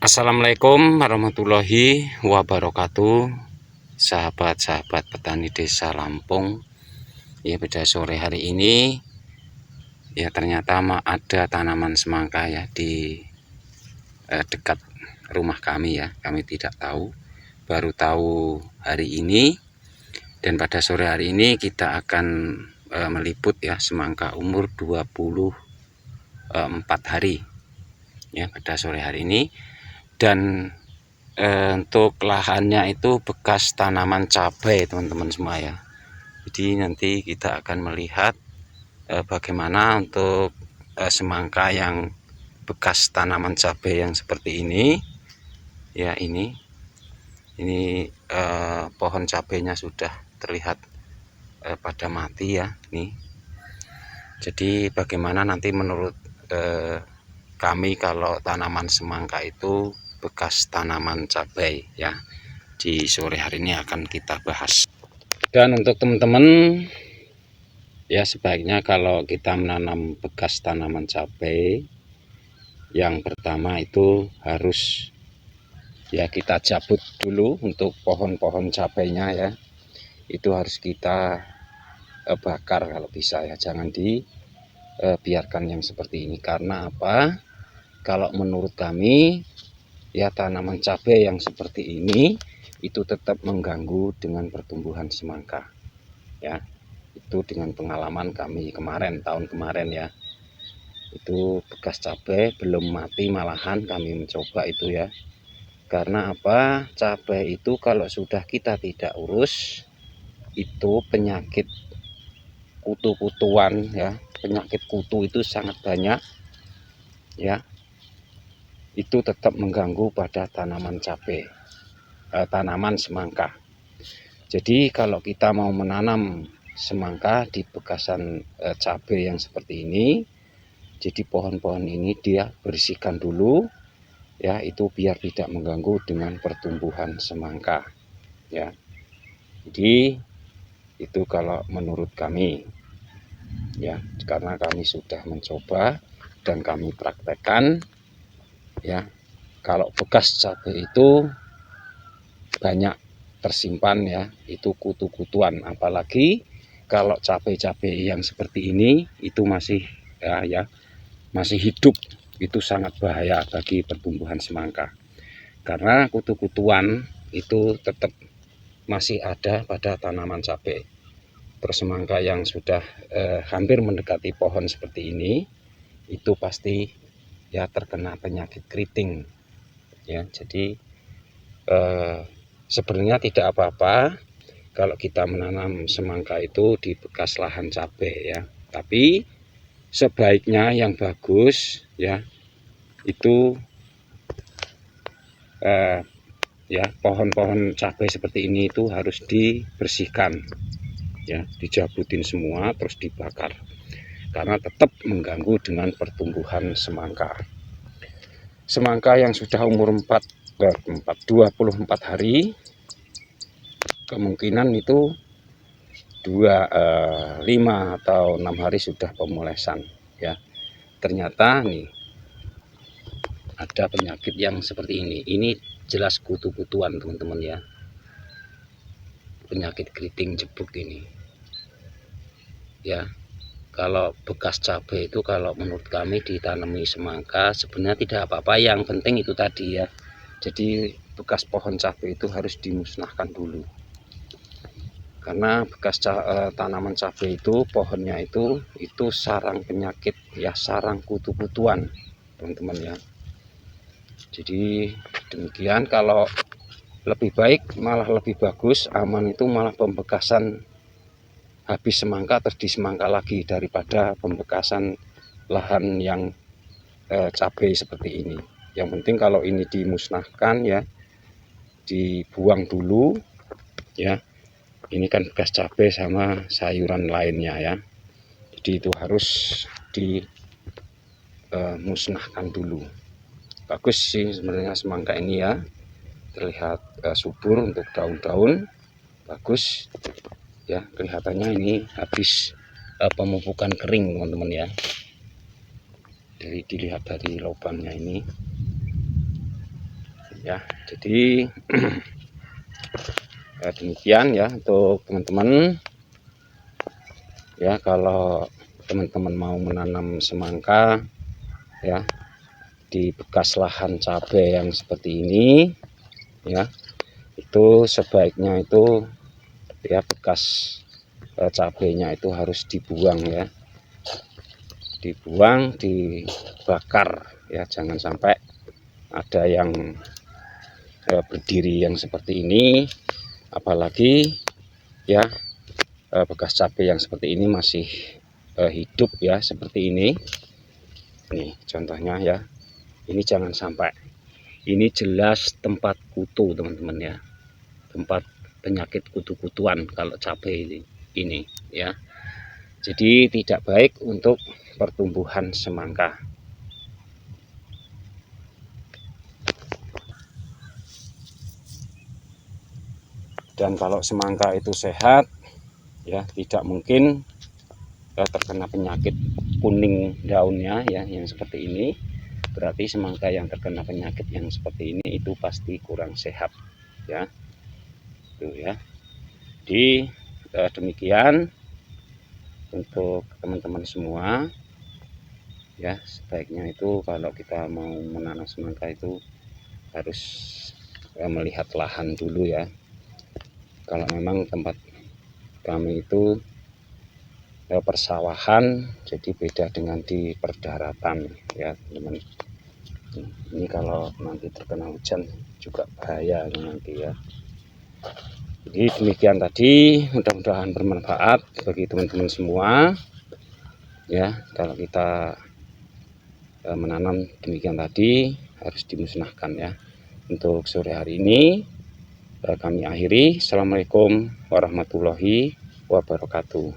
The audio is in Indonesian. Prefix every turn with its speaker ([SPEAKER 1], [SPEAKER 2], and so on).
[SPEAKER 1] Assalamualaikum warahmatullahi wabarakatuh, sahabat-sahabat petani desa Lampung. Ya, pada sore hari ini ya ternyata ada tanaman semangka ya di dekat rumah kami ya. Kami tidak tahu, baru tahu hari ini. Dan pada sore hari ini kita akan meliput ya semangka umur 24 hari ya pada sore hari ini. Dan untuk lahannya itu bekas tanaman cabai teman-teman semua ya. Jadi nanti kita akan melihat bagaimana untuk semangka yang bekas tanaman cabai yang seperti ini ya. Ini pohon cabainya sudah terlihat pada mati ya nih. Jadi bagaimana nanti menurut kami kalau tanaman semangka itu bekas tanaman cabai ya, di sore hari ini akan kita bahas. Dan untuk teman-teman ya, sebaiknya kalau kita menanam bekas tanaman cabai, yang pertama itu harus ya kita cabut dulu untuk pohon-pohon cabainya ya. Itu harus kita bakar kalau bisa ya, jangan dibiarkan yang seperti ini. Karena apa? Kalau menurut kami ya, tanaman cabai yang seperti ini itu tetap mengganggu dengan pertumbuhan semangka ya. Itu dengan pengalaman kami tahun kemarin ya, itu bekas cabai belum mati malahan kami mencoba itu ya. Karena apa? Cabai itu kalau sudah kita tidak urus, itu penyakit kutu-kutuan ya, penyakit kutu itu sangat banyak ya. Itu tetap mengganggu pada tanaman cabai, tanaman semangka. Jadi kalau kita mau menanam semangka di bekasan cabai yang seperti ini, jadi pohon-pohon ini dia bersihkan dulu ya, itu biar tidak mengganggu dengan pertumbuhan semangka ya. Jadi itu kalau menurut kami ya, karena kami sudah mencoba dan kami praktekkan ya. Kalau bekas cabai itu banyak tersimpan ya, itu kutu-kutuan. Apalagi kalau cabai-cabai yang seperti ini itu masih masih hidup, itu sangat bahaya bagi pertumbuhan semangka. Karena kutu-kutuan itu tetap masih ada pada tanaman cabai. Terus semangka yang sudah hampir mendekati pohon seperti ini, itu pasti ya terkena penyakit keriting ya. Jadi sebenarnya tidak apa-apa kalau kita menanam semangka itu di bekas lahan cabai ya. Tapi sebaiknya yang bagus ya, itu ya pohon-pohon cabai seperti ini itu harus dibersihkan ya, dijabutin semua terus dibakar. Karena tetap mengganggu dengan pertumbuhan semangka. Semangka yang sudah umur 24 hari, kemungkinan itu 5 atau 6 hari sudah pemolesan ya. Ternyata nih ada penyakit yang seperti ini. Ini jelas kutu-kutuan teman-teman ya, penyakit keriting jebuk ini ya. Kalau bekas cabai itu kalau menurut kami ditanami semangka sebenarnya tidak apa-apa, yang penting itu tadi ya. Jadi bekas pohon cabai itu harus dimusnahkan dulu. Karena bekas tanaman cabai itu pohonnya itu sarang penyakit ya, sarang kutu-kutuan teman-teman ya. Jadi demikian, kalau lebih baik malah lebih bagus, aman itu malah pembekasan habis semangka terus disemangka lagi, daripada pembekasan lahan yang cabai seperti ini. Yang penting kalau ini dimusnahkan ya, dibuang dulu ya. Ini kan bekas cabai sama sayuran lainnya ya, jadi itu harus dimusnahkan dulu. Bagus sih sebenarnya semangka ini ya, terlihat subur untuk daun-daun, bagus ya. Kelihatannya ini habis pemupukan kering teman-teman ya. Jadi dilihat dari lubangnya ini ya. Jadi demikian ya untuk teman-teman ya. Kalau teman-teman mau menanam semangka ya di bekas lahan cabai yang seperti ini ya, itu sebaiknya itu ya bekas cabainya itu harus dibuang ya, dibuang, dibakar ya, jangan sampai ada yang berdiri yang seperti ini. Apalagi ya bekas cabai yang seperti ini masih hidup ya, seperti ini. Nih contohnya ya, ini jangan sampai. Ini jelas tempat kutu teman-teman ya, tempat penyakit kutu-kutuan kalau cabai ini ya. Jadi tidak baik untuk pertumbuhan semangka. Dan kalau semangka itu sehat ya, tidak mungkin terkena penyakit kuning daunnya ya, yang seperti ini. Berarti semangka yang terkena penyakit yang seperti ini itu pasti kurang sehat ya. Tuh ya. Jadi demikian untuk teman-teman semua ya. Sebaiknya itu kalau kita mau menanam semangka itu harus melihat lahan dulu ya. Kalau memang tempat kami itu persawahan, jadi beda dengan di perdaratan ya teman. Ini kalau nanti terkena hujan juga bahaya nanti ya. Jadi demikian tadi, mudah-mudahan bermanfaat bagi teman-teman semua ya. Kalau kita menanam demikian tadi harus dimusnahkan ya. Untuk sore hari ini kami akhiri. Assalamualaikum warahmatullahi wabarakatuh.